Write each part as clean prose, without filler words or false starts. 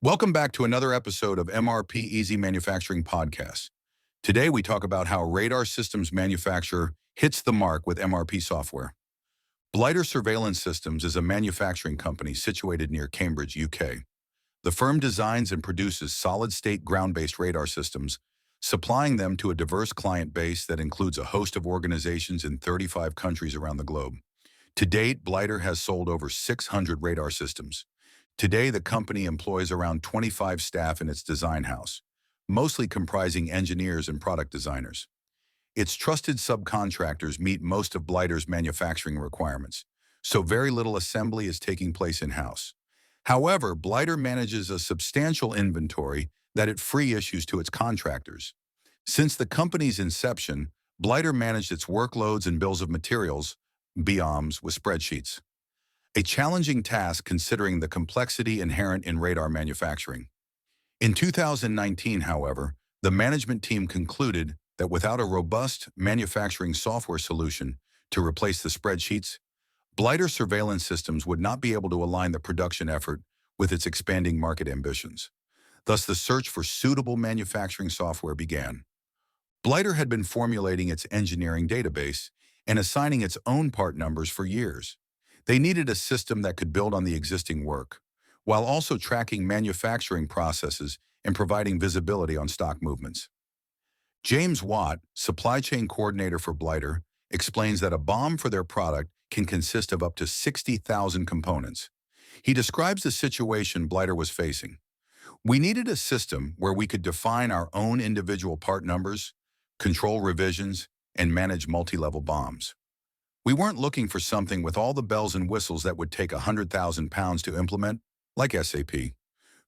Welcome back to another episode of MRP Easy Manufacturing Podcast. Today we talk about how radar systems manufacturer hits the mark with MRP software. Blighter Surveillance Systems is a manufacturing company situated near Cambridge, UK. The firm designs and produces solid-state ground-based radar systems, supplying them to a diverse client base that includes a host of organizations in 35 countries around the globe. To date, Blighter has sold over 600 radar systems. Today, the company employs around 25 staff in its design house, mostly comprising engineers and product designers. Its trusted subcontractors meet most of Blighter's manufacturing requirements, so very little assembly is taking place in-house. However, Blighter manages a substantial inventory that it free issues to its contractors. Since the company's inception, Blighter managed its workloads and bills of materials, BOMs, with spreadsheets. A challenging task considering the complexity inherent in radar manufacturing. In 2019, however, the management team concluded that without a robust manufacturing software solution to replace the spreadsheets, Blighter Surveillance Systems would not be able to align the production effort with its expanding market ambitions. Thus, the search for suitable manufacturing software began. Blighter had been formulating its engineering database and assigning its own part numbers for years. They needed a system that could build on the existing work, while also tracking manufacturing processes and providing visibility on stock movements. James Watt, supply chain coordinator for Blighter, explains that a BOM for their product can consist of up to 60,000 components. He describes the situation Blighter was facing. We needed a system where we could define our own individual part numbers, control revisions, and manage multi-level BOMs. We weren't looking for something with all the bells and whistles that would take 100,000 pounds to implement, like SAP.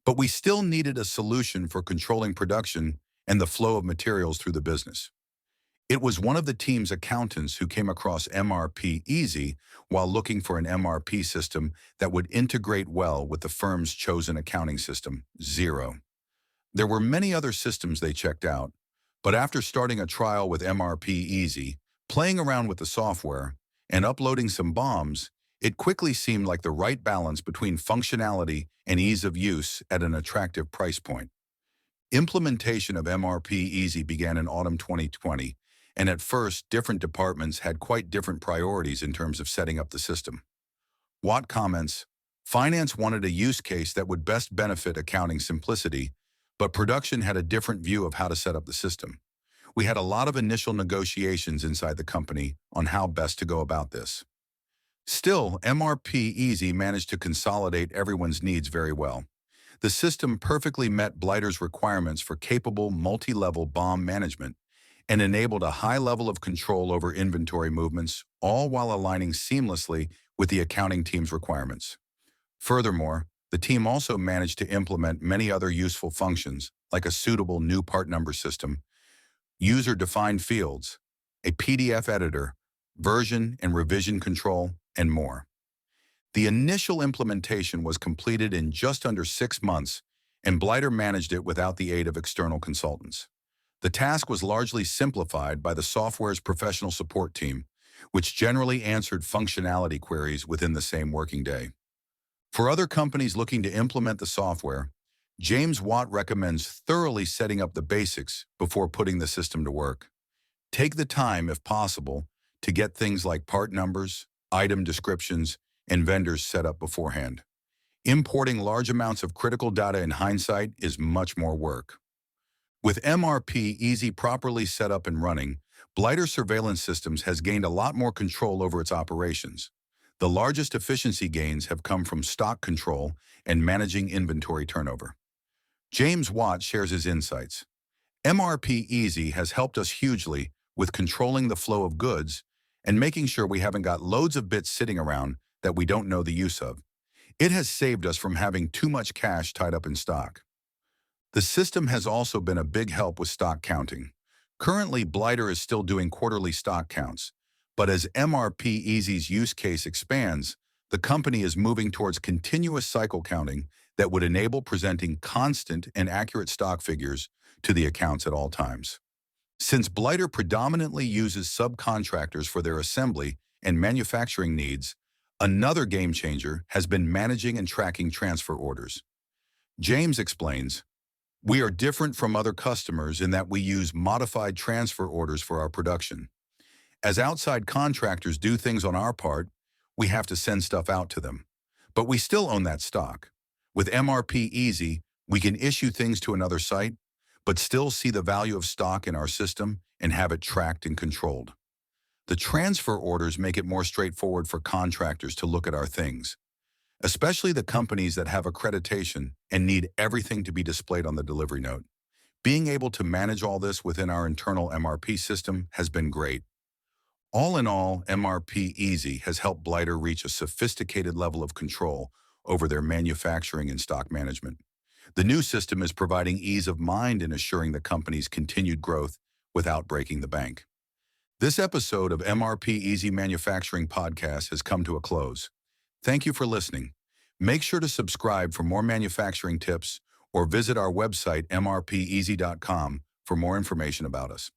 But we still needed a solution for controlling production and the flow of materials through the business. It was one of the team's accountants who came across MRP Easy while looking for an MRP system that would integrate well with the firm's chosen accounting system, Xero. There were many other systems they checked out, but after starting a trial with MRP Easy, playing around with the software, and uploading some BOMs, it quickly seemed like the right balance between functionality and ease of use at an attractive price point. Implementation of MRP Easy began in autumn 2020, and at first, different departments had quite different priorities in terms of setting up the system. Watt comments, "Finance wanted a use case that would best benefit accounting simplicity, but production had a different view of how to set up the system. We had a lot of initial negotiations inside the company on how best to go about this." Still, MRP Easy managed to consolidate everyone's needs very well. The system perfectly met Blighter's requirements for capable multi-level BOM management and enabled a high level of control over inventory movements, all while aligning seamlessly with the accounting team's requirements. Furthermore, the team also managed to implement many other useful functions, like a suitable new part number system, user-defined fields, a PDF editor, version and revision control, and more. The initial implementation was completed in just under 6 months, and Blighter managed it without the aid of external consultants. The task was largely simplified by the software's professional support team, which generally answered functionality queries within the same working day. For other companies looking to implement the software, James Watt recommends thoroughly setting up the basics before putting the system to work. Take the time, if possible, to get things like part numbers, item descriptions, and vendors set up beforehand. Importing large amounts of critical data in hindsight is much more work. With MRP Easy properly set up and running, Blighter Surveillance Systems has gained a lot more control over its operations. The largest efficiency gains have come from stock control and managing inventory turnover. James Watt shares his insights. MRP Easy has helped us hugely with controlling the flow of goods and making sure we haven't got loads of bits sitting around that we don't know the use of. It has saved us from having too much cash tied up in stock. The system has also been a big help with stock counting. Currently, Blighter is still doing quarterly stock counts, but as MRP Easy's use case expands, the company is moving towards continuous cycle counting that would enable presenting constant and accurate stock figures to the accounts at all times. Since Blighter predominantly uses subcontractors for their assembly and manufacturing needs, another game changer has been managing and tracking transfer orders. James explains, "We are different from other customers in that we use modified transfer orders for our production. As outside contractors do things on our part, we have to send stuff out to them. But we still own that stock. With MRP Easy, we can issue things to another site, but still see the value of stock in our system and have it tracked and controlled. The transfer orders make it more straightforward for contractors to look at our things, especially the companies that have accreditation and need everything to be displayed on the delivery note. Being able to manage all this within our internal MRP system has been great. All in all, MRP Easy has helped Blighter reach a sophisticated level of control over their manufacturing and stock management. The new system is providing ease of mind in assuring the company's continued growth without breaking the bank. This episode of MRP Easy Manufacturing Podcast has come to a close. Thank you for listening. Make sure to subscribe for more manufacturing tips or visit our website mrpeasy.com for more information about us.